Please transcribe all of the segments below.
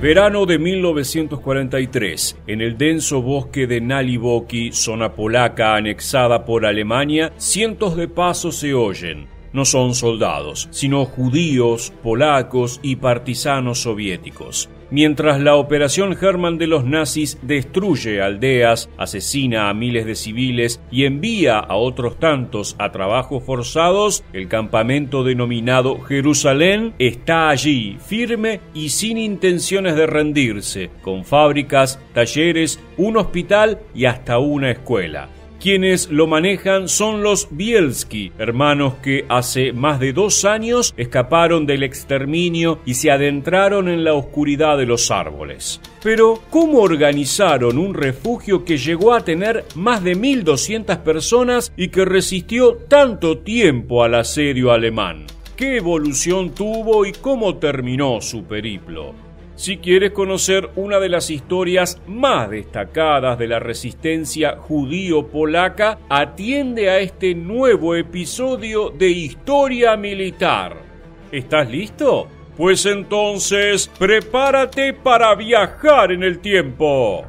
Verano de 1943, en el denso bosque de Naliboki, zona polaca anexada por Alemania, cientos de pasos se oyen. No son soldados, sino judíos, polacos y partisanos soviéticos. Mientras la operación Hermann de los nazis destruye aldeas, asesina a miles de civiles y envía a otros tantos a trabajos forzados, el campamento denominado Jerusalén está allí, firme y sin intenciones de rendirse, con fábricas, talleres, un hospital y hasta una escuela. Quienes lo manejan son los Bielski, hermanos que hace más de 2 años escaparon del exterminio y se adentraron en la oscuridad de los árboles. Pero, ¿cómo organizaron un refugio que llegó a tener más de 1.200 personas y que resistió tanto tiempo al asedio alemán? ¿Qué evolución tuvo y cómo terminó su periplo? Si quieres conocer una de las historias más destacadas de la resistencia judío-polaca, atiende a este nuevo episodio de Historia Militar. ¿Estás listo? Pues entonces, prepárate para viajar en el tiempo.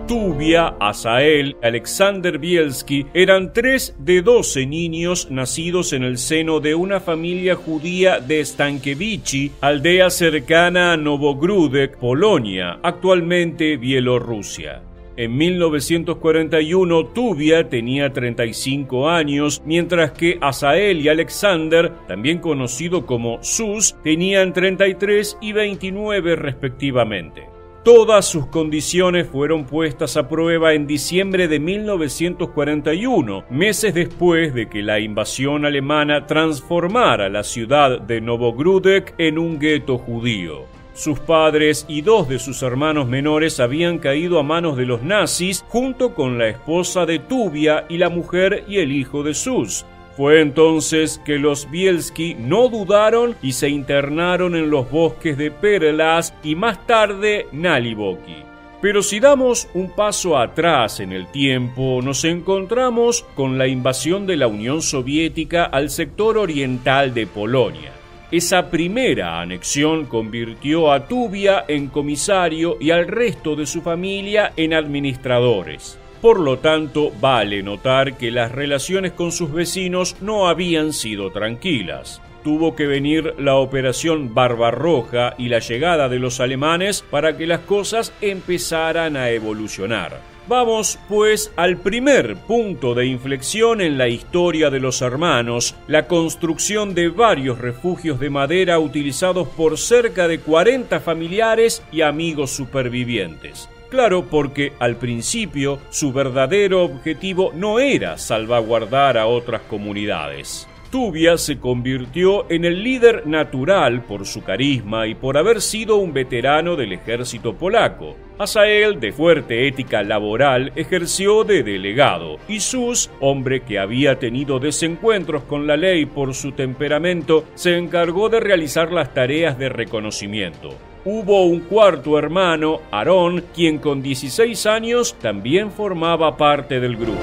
Tuvia, Asael, Alexander Bielski eran 3 de 12 niños nacidos en el seno de una familia judía de Stankevichi, aldea cercana a Novogrudek, Polonia, actualmente Bielorrusia. En 1941, Tuvia tenía 35 años, mientras que Asael y Alexander, también conocido como Sus, tenían 33 y 29 respectivamente. Todas sus condiciones fueron puestas a prueba en diciembre de 1941, meses después de que la invasión alemana transformara la ciudad de Novogrudek en un gueto judío. Sus padres y 2 de sus hermanos menores habían caído a manos de los nazis, junto con la esposa de Tuvia y la mujer y el hijo de Sus. Fue entonces que los Bielski no dudaron y se internaron en los bosques de Perlas y más tarde Naliboki. Pero si damos un paso atrás en el tiempo, nos encontramos con la invasión de la Unión Soviética al sector oriental de Polonia. Esa primera anexión convirtió a Tuvia en comisario y al resto de su familia en administradores. Por lo tanto, vale notar que las relaciones con sus vecinos no habían sido tranquilas. Tuvo que venir la operación Barbarroja y la llegada de los alemanes para que las cosas empezaran a evolucionar. Vamos, pues, al primer punto de inflexión en la historia de los hermanos, la construcción de varios refugios de madera utilizados por cerca de 40 familiares y amigos supervivientes. Claro, porque al principio su verdadero objetivo no era salvaguardar a otras comunidades. Tuvia se convirtió en el líder natural por su carisma y por haber sido un veterano del ejército polaco. Asael, de fuerte ética laboral, ejerció de delegado, y Sus, hombre que había tenido desencuentros con la ley por su temperamento, se encargó de realizar las tareas de reconocimiento. Hubo un cuarto hermano, Aarón, quien con 16 años también formaba parte del grupo.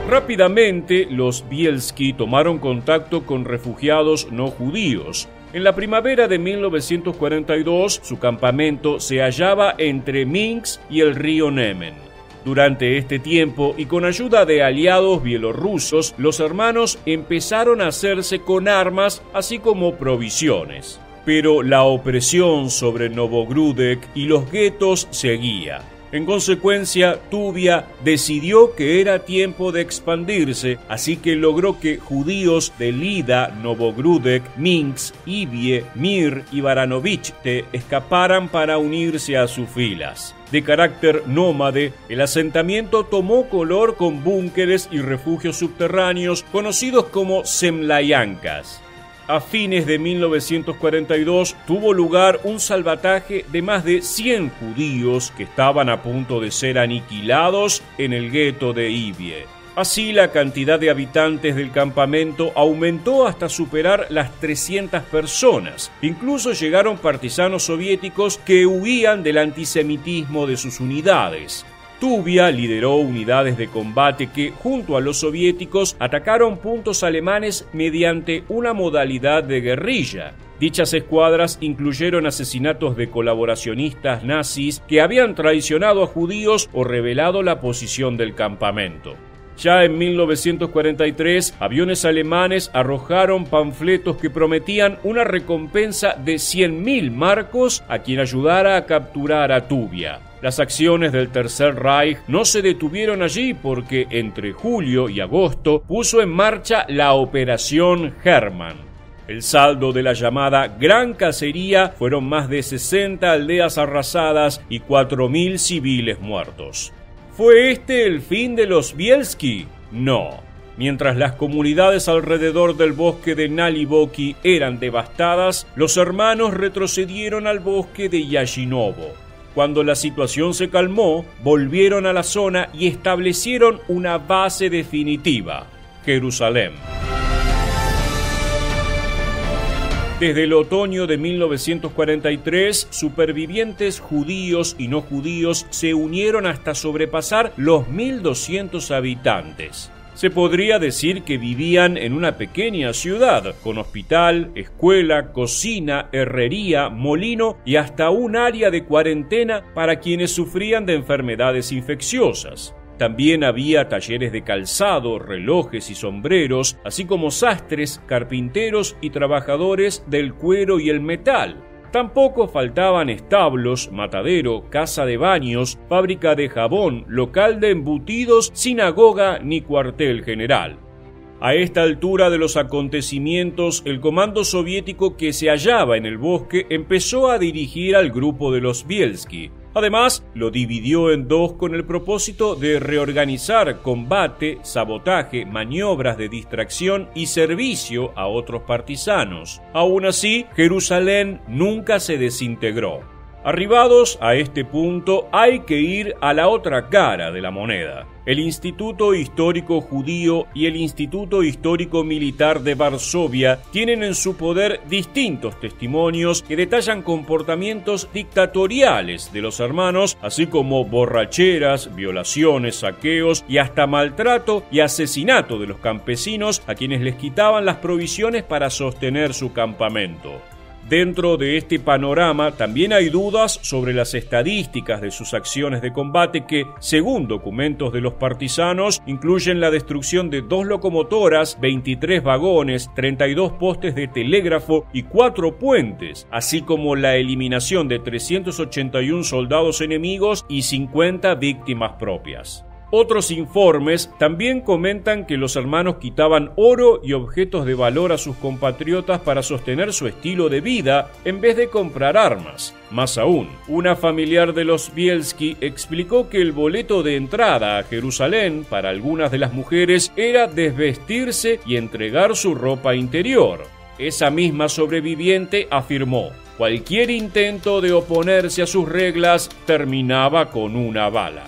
Rápidamente, los Bielski tomaron contacto con refugiados no judíos. En la primavera de 1942, su campamento se hallaba entre Minsk y el río Nemen. Durante este tiempo, y con ayuda de aliados bielorrusos, los hermanos empezaron a hacerse con armas, así como provisiones. Pero la opresión sobre Novogrudek y los guetos seguía. En consecuencia, Tuvia decidió que era tiempo de expandirse, así que logró que judíos de Lida, Novogrudek, Minsk, Ivie, Mir y Baranovich-te escaparan para unirse a sus filas. De carácter nómade, el asentamiento tomó color con búnkeres y refugios subterráneos conocidos como Semlayankas. A fines de 1942 tuvo lugar un salvataje de más de 100 judíos que estaban a punto de ser aniquilados en el gueto de Ivie. Así, la cantidad de habitantes del campamento aumentó hasta superar las 300 personas. Incluso llegaron partisanos soviéticos que huían del antisemitismo de sus unidades. Tuvia lideró unidades de combate que, junto a los soviéticos, atacaron puntos alemanes mediante una modalidad de guerrilla. Dichas escuadras incluyeron asesinatos de colaboracionistas nazis que habían traicionado a judíos o revelado la posición del campamento. Ya en 1943, aviones alemanes arrojaron panfletos que prometían una recompensa de 100.000 marcos a quien ayudara a capturar a Tuvia. Las acciones del Tercer Reich no se detuvieron allí porque entre julio y agosto puso en marcha la Operación Hermann. El saldo de la llamada Gran Cacería fueron más de 60 aldeas arrasadas y 4.000 civiles muertos. ¿Fue este el fin de los Bielski? No. Mientras las comunidades alrededor del bosque de Naliboki eran devastadas, los hermanos retrocedieron al bosque de Yashinovo. Cuando la situación se calmó, volvieron a la zona y establecieron una base definitiva: Jerusalén. Desde el otoño de 1943, supervivientes judíos y no judíos se unieron hasta sobrepasar los 1.200 habitantes. Se podría decir que vivían en una pequeña ciudad, con hospital, escuela, cocina, herrería, molino y hasta un área de cuarentena para quienes sufrían de enfermedades infecciosas. También había talleres de calzado, relojes y sombreros, así como sastres, carpinteros y trabajadores del cuero y el metal. Tampoco faltaban establos, matadero, casa de baños, fábrica de jabón, local de embutidos, sinagoga ni cuartel general. A esta altura de los acontecimientos, el comando soviético que se hallaba en el bosque empezó a dirigir al grupo de los Bielski. Además, lo dividió en dos con el propósito de reorganizar combate, sabotaje, maniobras de distracción y servicio a otros partisanos. Aún así, Jerusalén nunca se desintegró. Arribados a este punto, hay que ir a la otra cara de la moneda. El Instituto Histórico Judío y el Instituto Histórico Militar de Varsovia tienen en su poder distintos testimonios que detallan comportamientos dictatoriales de los hermanos, así como borracheras, violaciones, saqueos y hasta maltrato y asesinato de los campesinos a quienes les quitaban las provisiones para sostener su campamento. Dentro de este panorama también hay dudas sobre las estadísticas de sus acciones de combate que, según documentos de los partisanos, incluyen la destrucción de 2 locomotoras, 23 vagones, 32 postes de telégrafo y 4 puentes, así como la eliminación de 381 soldados enemigos y 50 víctimas propias. Otros informes también comentan que los hermanos quitaban oro y objetos de valor a sus compatriotas para sostener su estilo de vida en vez de comprar armas. Más aún, una familiar de los Bielski explicó que el boleto de entrada a Jerusalén para algunas de las mujeres era desvestirse y entregar su ropa interior. Esa misma sobreviviente afirmó: cualquier intento de oponerse a sus reglas terminaba con una bala.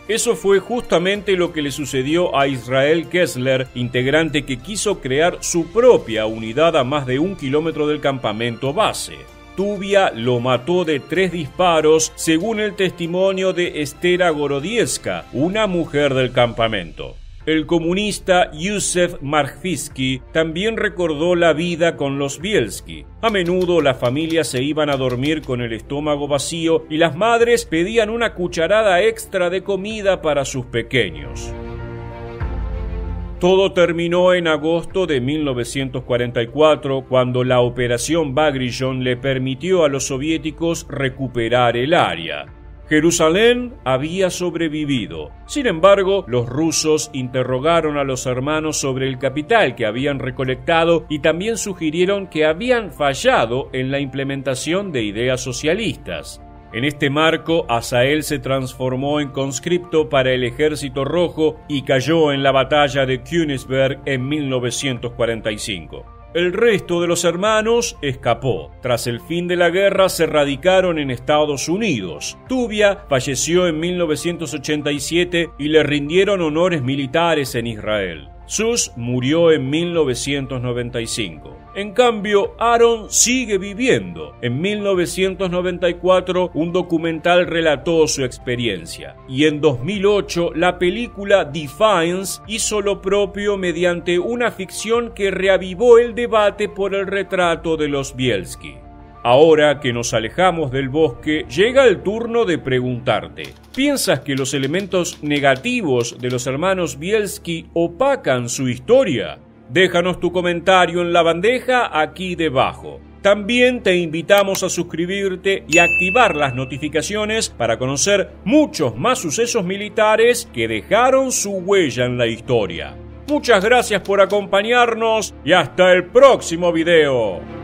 Eso fue justamente lo que le sucedió a Israel Kessler, integrante que quiso crear su propia unidad a más de 1 kilómetro del campamento base. Tuvia lo mató de 3 disparos, según el testimonio de Estera Gorodieska, una mujer del campamento. El comunista Yusef Markvitsky también recordó la vida con los Bielski. A menudo las familias se iban a dormir con el estómago vacío y las madres pedían una cucharada extra de comida para sus pequeños. Todo terminó en agosto de 1944, cuando la Operación Bagrillon le permitió a los soviéticos recuperar el área. Jerusalén había sobrevivido. Sin embargo, los rusos interrogaron a los hermanos sobre el capital que habían recolectado y también sugirieron que habían fallado en la implementación de ideas socialistas. En este marco, Asael se transformó en conscripto para el Ejército Rojo y cayó en la batalla de Königsberg en 1945. El resto de los hermanos escapó. Tras el fin de la guerra se radicaron en Estados Unidos. Tuvia falleció en 1987 y le rindieron honores militares en Israel. Sus murió en 1995. En cambio, Aaron sigue viviendo. En 1994, un documental relató su experiencia. Y en 2008, la película Defiance hizo lo propio mediante una ficción que reavivó el debate por el retrato de los Bielski. Ahora que nos alejamos del bosque, llega el turno de preguntarte: ¿piensas que los elementos negativos de los hermanos Bielski opacan su historia? Déjanos tu comentario en la bandeja aquí debajo. También te invitamos a suscribirte y activar las notificaciones para conocer muchos más sucesos militares que dejaron su huella en la historia. Muchas gracias por acompañarnos y hasta el próximo video.